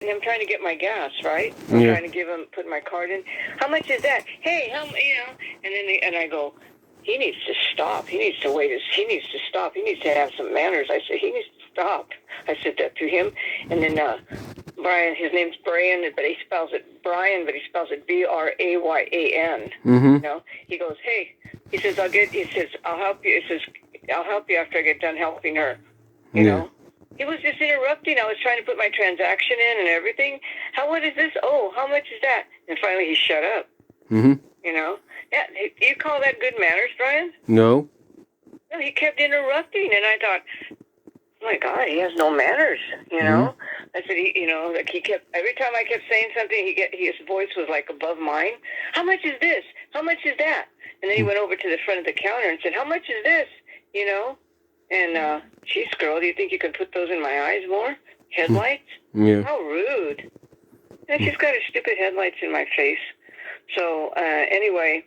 I'm trying to get my gas, right? I'm trying to put my card in. How much is that? Hey, and I go, he needs to stop. He needs to wait. He needs to stop. He needs to have some manners. I said, he needs to stop. I said that to him. And then Brian, his name's Brian, but he spells it Brian, but he spells it Bryan. He goes, hey, he says, I'll help you. He says, I'll help you after I get done helping her. You know? He was just interrupting. I was trying to put my transaction in and everything. What is this? Oh, how much is that? And finally he shut up. Mm-hmm. You know? Yeah, do you call that good manners, Brian? No. No, he kept interrupting, and I thought, oh my God, he has no manners, you know? I said, he kept, every time I kept saying something, his voice was like above mine. How much is this? How much is that? And then he went over to the front of the counter and said, how much is this? You know? And, geez, girl, do you think you can put those in my eyes more? Headlights? Yeah. How rude. And she's got her stupid headlights in my face. So, anyway,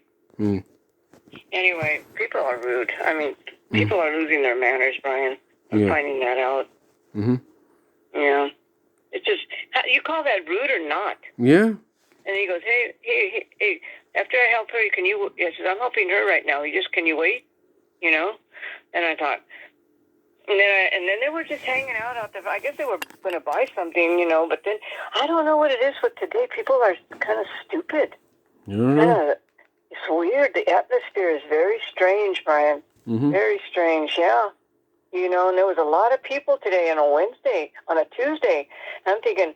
people are rude. I mean, people are losing their manners, Brian. I'm finding that out. Mm-hmm. Yeah. It's just, you call that rude or not? Yeah. And he goes, hey, after I help her, I said, I'm helping her right now. Can you wait? You know? And I thought, and then they were just hanging out there. I guess they were going to buy something, you know, but then I don't know what it is with today. People are kind of stupid. It's weird. The atmosphere is very strange, Brian. Very strange, yeah. You know, and there was a lot of people today on a Tuesday. And I'm thinking,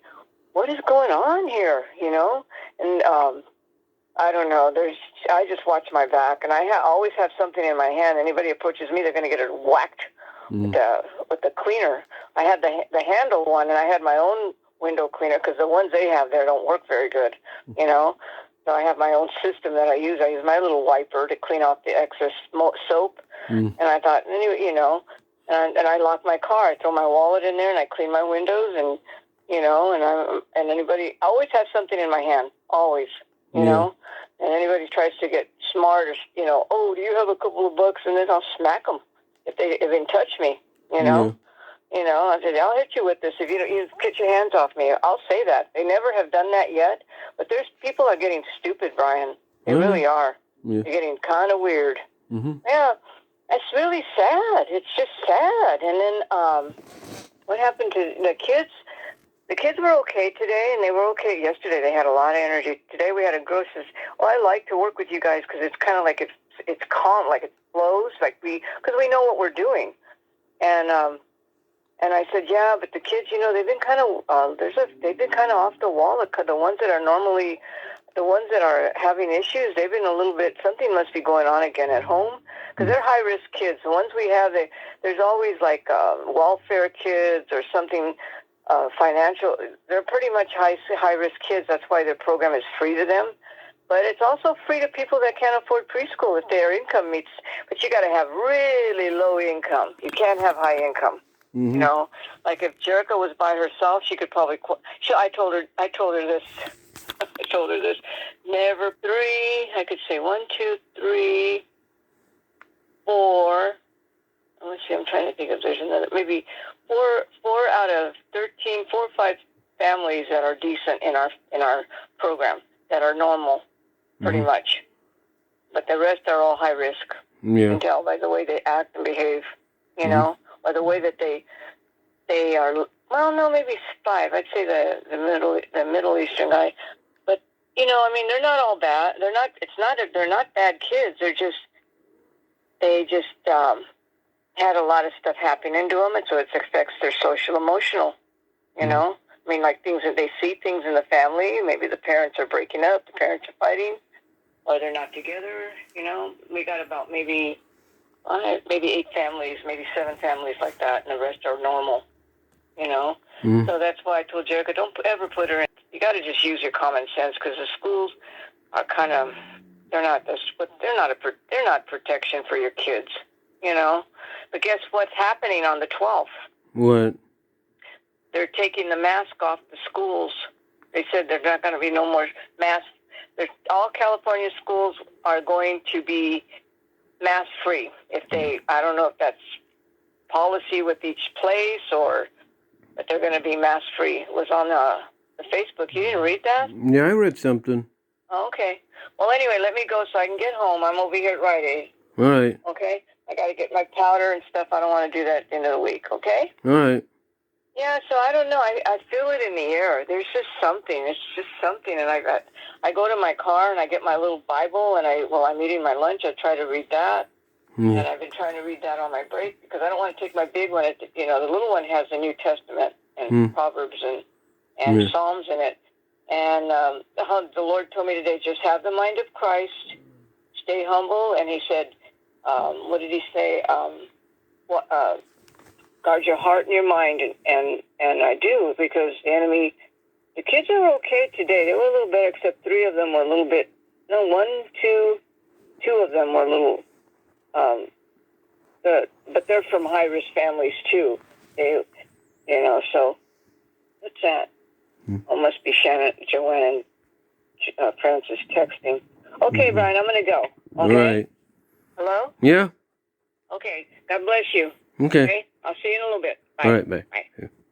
what is going on here, you know? And I don't know. I just watch my back, and I always have something in my hand. Anybody approaches me, they're going to get it whacked with the cleaner. I had the handle one, and I had my own window cleaner because the ones they have there don't work very good, you know? So I have my own system that I use. I use my little wiper to clean off the excess soap. And I thought, anyway, you know, and I lock my car. I throw my wallet in there, and I clean my windows, and, you know, and anybody, I always have something in my hand, always, you know. And anybody tries to get smart or, you know, oh, do you have a couple of bucks? And then I'll smack them if they touch me, you know. You know, I said, I'll hit you with this if you get your hands off me. I'll say that. They never have done that yet. But people are getting stupid, Brian. They really are. They're getting kind of weird. Yeah, it's really sad. It's just sad. And then what happened to the kids? The kids were okay today, and they were okay yesterday. They had a lot of energy. Today we had a grossness. Well, I like to work with you guys because it's kind of like it's calm, like it flows, because we know what we're doing. And I said, yeah, but the kids, you know, they've been kind of they've been kind of off the wall. The ones that are having issues, they've been a little bit. Something must be going on again at home because they're high risk kids. The ones we have, there's always like welfare kids or something financial. They're pretty much high risk kids. That's why their program is free to them. But it's also free to people that can't afford preschool if their income meets. But you got to have really low income. You can't have high income. You know, like if Jerica was by herself, she could probably. I told her this. I told her this. Never 3. I could say 1, 2, 3, 4. Let's see. I'm trying to think if there's another. Maybe 4 out of 13, 4 or 5 families that are decent in our program that are normal, pretty much. But the rest are all high risk. You can tell by the way they act and behave. You know. Or the way that they are, well, no, maybe 5. I'd say the Middle Eastern guy, but you know, I mean, they're not all bad. They're not bad kids. They just had a lot of stuff happening to them, and so it affects their social emotional. You know, I mean, like things that they see things in the family. Maybe the parents are breaking up, the parents are fighting, or they're not together. You know, we got about maybe 8 families, maybe 7 families like that, and the rest are normal, you know? So that's why I told Jerica, don't ever put her in. You got to just use your common sense because the schools are kind of, they're not protection for your kids, you know? But guess what's happening on the 12th? What? They're taking the mask off the schools. They said there's not going to be no more masks. All California schools are going to be mask free. I don't know if that's policy with each place but they're going to be mask free. It was on the Facebook. You didn't read that? Yeah, I read something. Oh, okay. Well, anyway, let me go so I can get home. I'm over here at Rite Aid. All right. Okay? I got to get my powder and stuff. I don't want to do that at the end of the week, okay? All right. Yeah, so I don't know. I feel it in the air. There's just something. It's just something. And I go to my car and I get my little Bible, and while I'm eating my lunch, I try to read that. Yeah. And I've been trying to read that on my break because I don't want to take my big one. The little one has the New Testament and Proverbs and Psalms in it. And the Lord told me today, just have the mind of Christ, stay humble. And he said, what did he say? Guard your heart and your mind. And I do, because the kids are okay today. They were a little better, except three of them were a little bit, two of them were a little, but they're from high-risk families too. So what's that? Oh, must be Shannon, Joanne, and Francis texting. Okay, Brian, I'm going to go. Okay? All right. Hello? Yeah. Okay. God bless you. Okay. I'll see you in a little bit. Bye. All right, bye. Bye.